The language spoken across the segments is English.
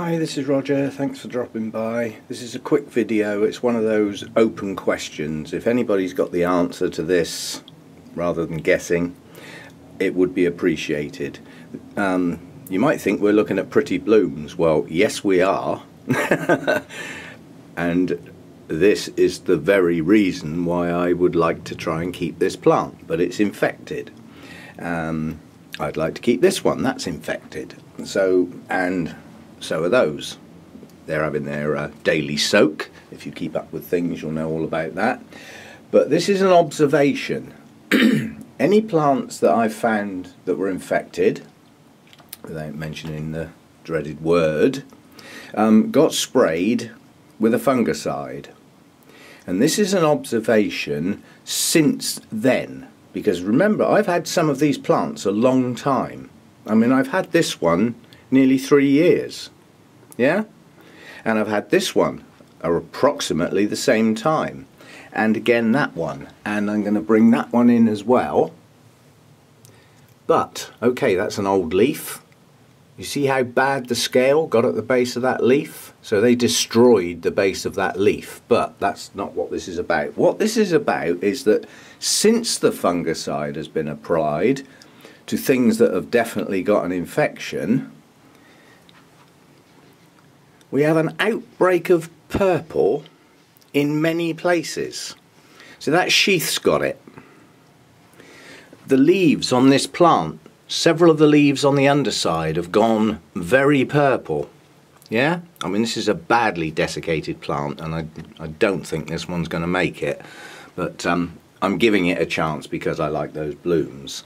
Hi, this is Roger. Thanks for dropping by. This is a quick video. It's one of those open questions. If anybody's got the answer to this, rather than guessing, it would be appreciated. You might think we're looking at pretty blooms. Well, yes we are. And this is the very reason why I would like to try and keep this plant, but it's infected. I'd like to keep this one, that's infected. So are those. They're having their daily soak. If you keep up with things, you'll know all about that. But this is an observation. Any plants that I've found that were infected, without mentioning the dreaded word, got sprayed with a fungicide. And this is an observation since then. Because remember, I've had some of these plants a long time. I mean, I've had this one nearly 3 years. Yeah? And I've had this one approximately the same time. And again that one. And I'm going to bring that one in as well. But, okay, that's an old leaf. You see how bad the scale got at the base of that leaf? So they destroyed the base of that leaf. But that's not what this is about. What this is about is that since the fungicide has been applied to things that have definitely got an infection, we have an outbreak of purple in many places. So that sheath's got it. The leaves on this plant, several of the leaves on the underside have gone very purple. Yeah? I mean, this is a badly desiccated plant, and I don't think this one's going to make it. But I'm giving it a chance because I like those blooms.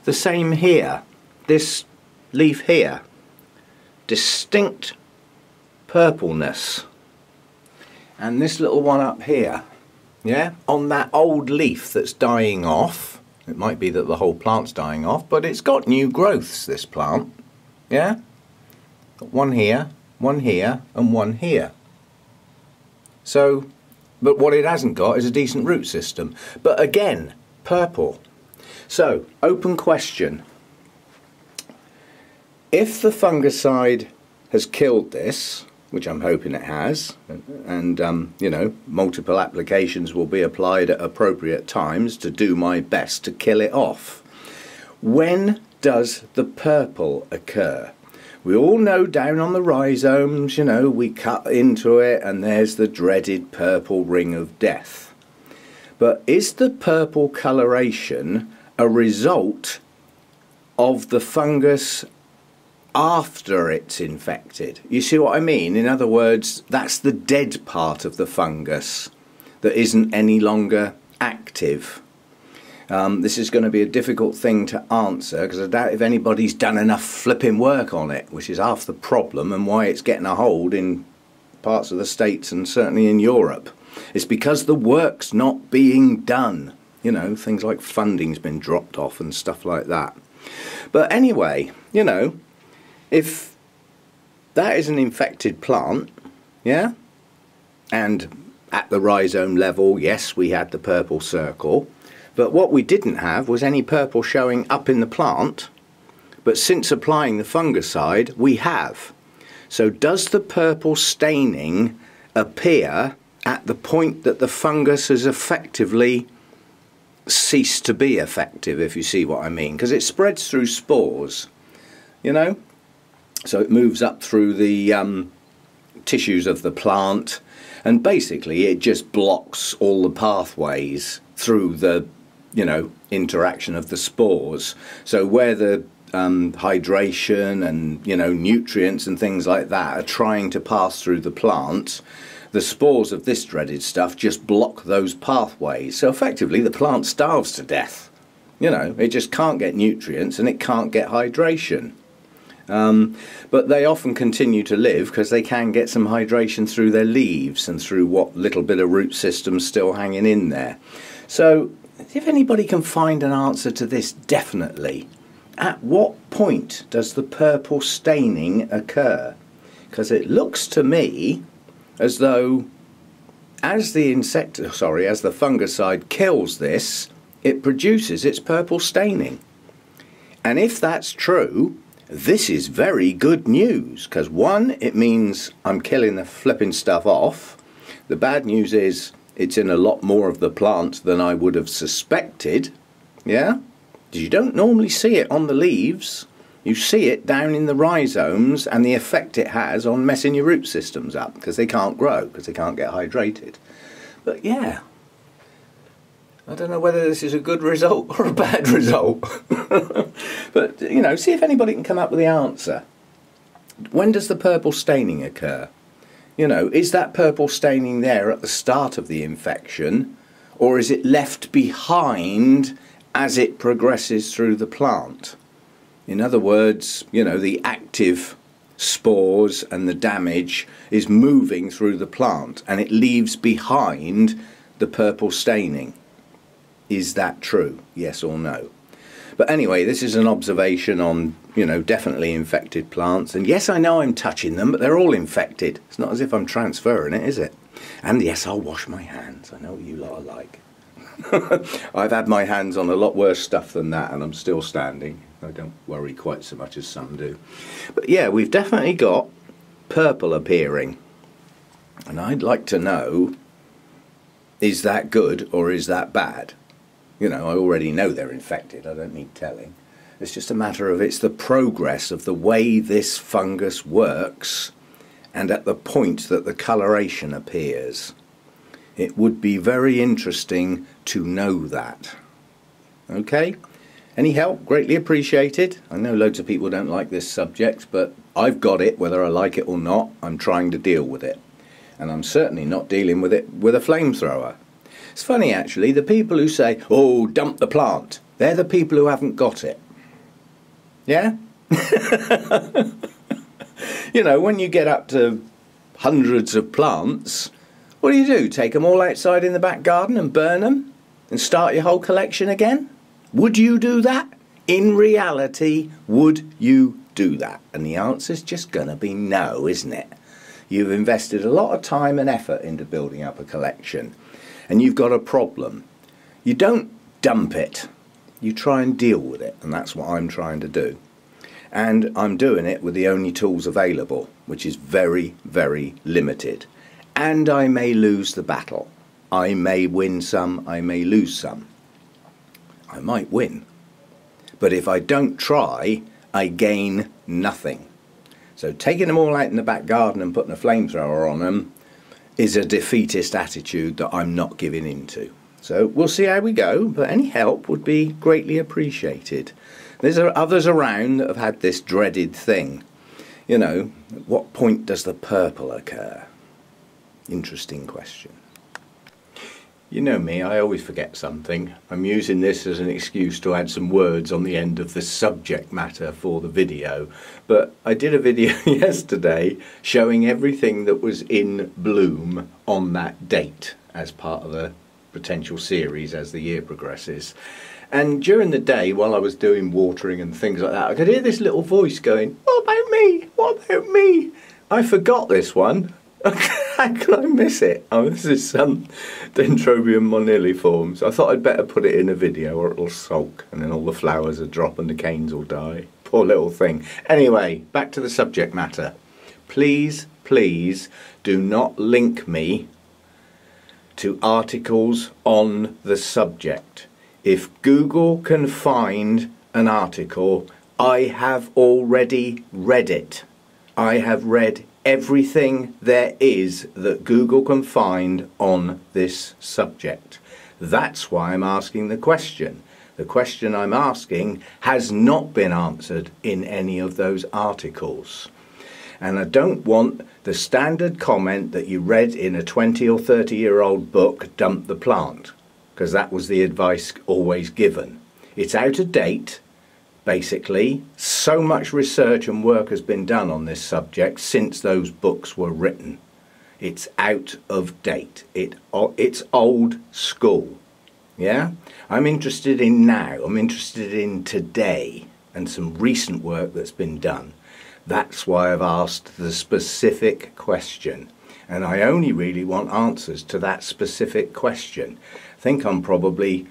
The same here. This leaf here. Distinct purpleness. And this little one up here. Yeah? On that old leaf that's dying off. It might be that the whole plant's dying off, but it's got new growths, this plant. Yeah? Got one here, and one here. So, but what it hasn't got is a decent root system. But again, purple. So, open question. If the fungicide has killed this, which I'm hoping it has, and you know, multiple applications will be applied at appropriate times to do my best to kill it off. When does the purple occur? We all know down on the rhizomes, you know, we cut into it and there's the dreaded purple ring of death. But is the purple coloration a result of the fungus after it's infected? You see what I mean? In other words, that's the dead part of the fungus that isn't any longer active. This is going to be a difficult thing to answer because I doubt if anybody's done enough flipping work on it, which is half the problem and why it's getting a hold in parts of the States and certainly in Europe. It's because the work's not being done. You know, things like funding's been dropped off and stuff like that. But anyway, you know, if that is an infected plant, yeah, and at the rhizome level, yes, we had the purple circle, but what we didn't have was any purple showing up in the plant, but since applying the fungicide, we have. So does the purple staining appear at the point that the fungus has effectively ceased to be effective, if you see what I mean? Because it spreads through spores, you know? So it moves up through the tissues of the plant, and basically it just blocks all the pathways through the, you know, interaction of the spores. So where the hydration and, you know, nutrients and things like that are trying to pass through the plant, the spores of this dreaded stuff just block those pathways. So effectively the plant starves to death. You know, it just can't get nutrients and it can't get hydration. But they often continue to live because they can get some hydration through their leaves and through what little bit of root system's still hanging in there. So if anybody can find an answer to this definitely, at what point does the purple staining occur? Because it looks to me as though as the fungicide kills this, it produces its purple staining. And if that's true, This is very good news, because one, it means I'm killing the flipping stuff off. The bad news is it's in a lot more of the plant than I would have suspected. Yeah? You don't normally see it on the leaves. You see it down in the rhizomes and the effect it has on messing your root systems up, because they can't grow, because they can't get hydrated. But yeah, I don't know whether this is a good result or a bad result. But, you know, see if anybody can come up with the answer. When does the purple staining occur? You know, is that purple staining there at the start of the infection, or is it left behind as it progresses through the plant? In other words, you know, the active spores and the damage is moving through the plant and it leaves behind the purple staining. Is that true? Yes or no? But anyway, this is an observation on, you know, definitely infected plants. And yes, I know I'm touching them, but they're all infected. It's not as if I'm transferring it, is it? And yes, I'll wash my hands. I know what you lot are like. I've had my hands on a lot worse stuff than that, and I'm still standing. I don't worry quite so much as some do. But yeah, we've definitely got purple appearing. And I'd like to know, is that good or is that bad? You know, I already know they're infected. I don't need telling. It's just a matter of it's the progress of the way this fungus works and at the point that the coloration appears. It would be very interesting to know that. Okay? Any help? Greatly appreciated. I know loads of people don't like this subject, but I've got it, whether I like it or not. I'm trying to deal with it. And I'm certainly not dealing with it with a flamethrower. It's funny, actually, the people who say, oh, dump the plant, they're the people who haven't got it. Yeah? You know, when you get up to hundreds of plants, what do? Take them all outside in the back garden and burn them? And start your whole collection again? Would you do that? In reality, would you do that? And the answer's just going to be no, isn't it? You've invested a lot of time and effort into building up a collection, and you've got a problem. You don't dump it. You try and deal with it, and that's what I'm trying to do. And I'm doing it with the only tools available, which is very, very limited. And I may lose the battle. I may win some, I may lose some. I might win. But if I don't try, I gain nothing. So taking them all out in the back garden and putting a flamethrower on them is a defeatist attitude that I'm not giving into. So we'll see how we go, but any help would be greatly appreciated. There's others around that have had this dreaded thing. You know, at what point does the purple occur? Interesting question. You know me, I always forget something. I'm using this as an excuse to add some words on the end of the subject matter for the video. But I did a video yesterday showing everything that was in bloom on that date as part of a potential series as the year progresses. And during the day, while I was doing watering and things like that, I could hear this little voice going, what about me? What about me? I forgot this one. How can I miss it? Oh, this is some Dendrobium moniliforms. I thought I'd better put it in a video or it'll sulk and then all the flowers will drop and the canes will die. Poor little thing. Anyway, back to the subject matter. Please, please do not link me to articles on the subject. If Google can find an article, I have already read it. I have read everything there is that Google can find on this subject. That's why I'm asking the question. The question I'm asking has not been answered in any of those articles. And I don't want the standard comment that you read in a 20 or 30-year-old book, dump the plant, because that was the advice always given. It's out of date. Basically, so much research and work has been done on this subject since those books were written. It's out of date. It's old school. Yeah? I'm interested in now. I'm interested in today and some recent work that's been done. That's why I've asked the specific question. and I only really want answers to that specific question. I think I'm probably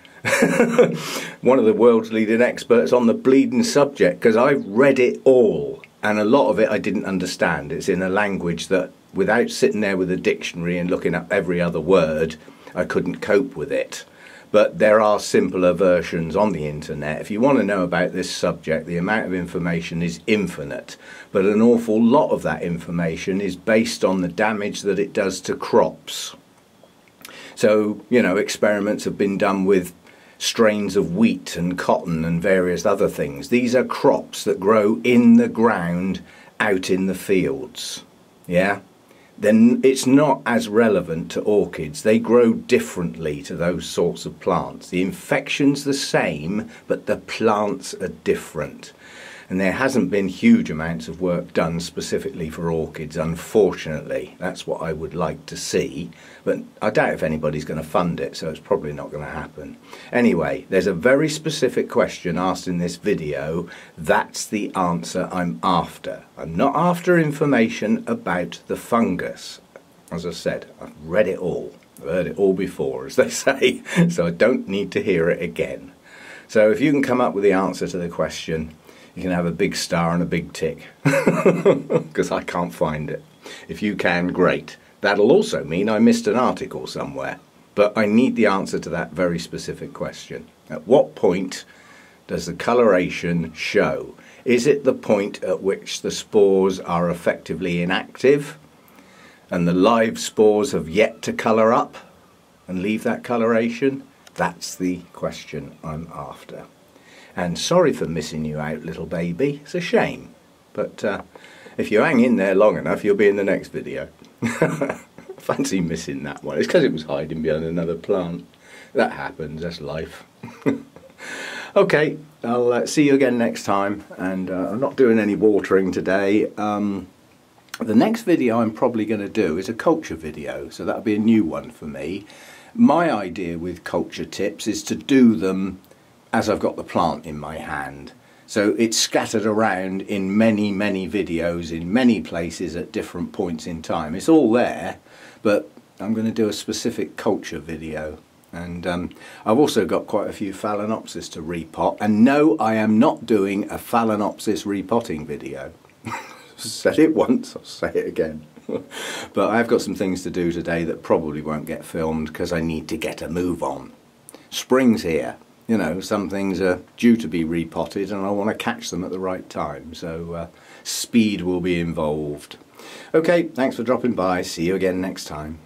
one of the world's leading experts on the bleeding subject, because I've read it all, and a lot of it I didn't understand. It's in a language that, without sitting there with a dictionary and looking up every other word, I couldn't cope with it. But there are simpler versions on the internet. If you want to know about this subject, the amount of information is infinite, but an awful lot of that information is based on the damage that it does to crops. So, you know, experiments have been done with strains of wheat and cotton and various other things. These are crops that grow in the ground out in the fields. Yeah? Then it's not as relevant to orchids. They grow differently to those sorts of plants. The infection's the same, but the plants are different. And there hasn't been huge amounts of work done specifically for orchids, unfortunately. That's what I would like to see, but I doubt if anybody's going to fund it, so it's probably not going to happen. Anyway, there's a very specific question asked in this video. That's the answer I'm after. I'm not after information about the fungus. As I said, I've read it all. I've heard it all before, as they say, so I don't need to hear it again. So if you can come up with the answer to the question, you can have a big star and a big tick, because I can't find it. If you can, great. That'll also mean I missed an article somewhere. But I need the answer to that very specific question. At what point does the coloration show? Is it the point at which the spores are effectively inactive and the live spores have yet to colour up and leave that coloration? That's the question I'm after. And sorry for missing you out, little baby. It's a shame. But if you hang in there long enough, you'll be in the next video. Fancy missing that one. It's because it was hiding behind another plant. That happens. That's life. Okay, I'll see you again next time. And I'm not doing any watering today. The next video I'm probably going to do is a culture video. So that'll be a new one for me. My idea with culture tips is to do them as I've got the plant in my hand. So it's scattered around in many, many videos in many places at different points in time. It's all there, but I'm going to do a specific culture video. And I've also got quite a few Phalaenopsis to repot. And no, I am not doing a Phalaenopsis repotting video. Said it once, I'll say it again. But I've got some things to do today that probably won't get filmed because I need to get a move on. Spring's here. You know, some things are due to be repotted and I want to catch them at the right time, so speed will be involved. Okay, thanks for dropping by. See you again next time.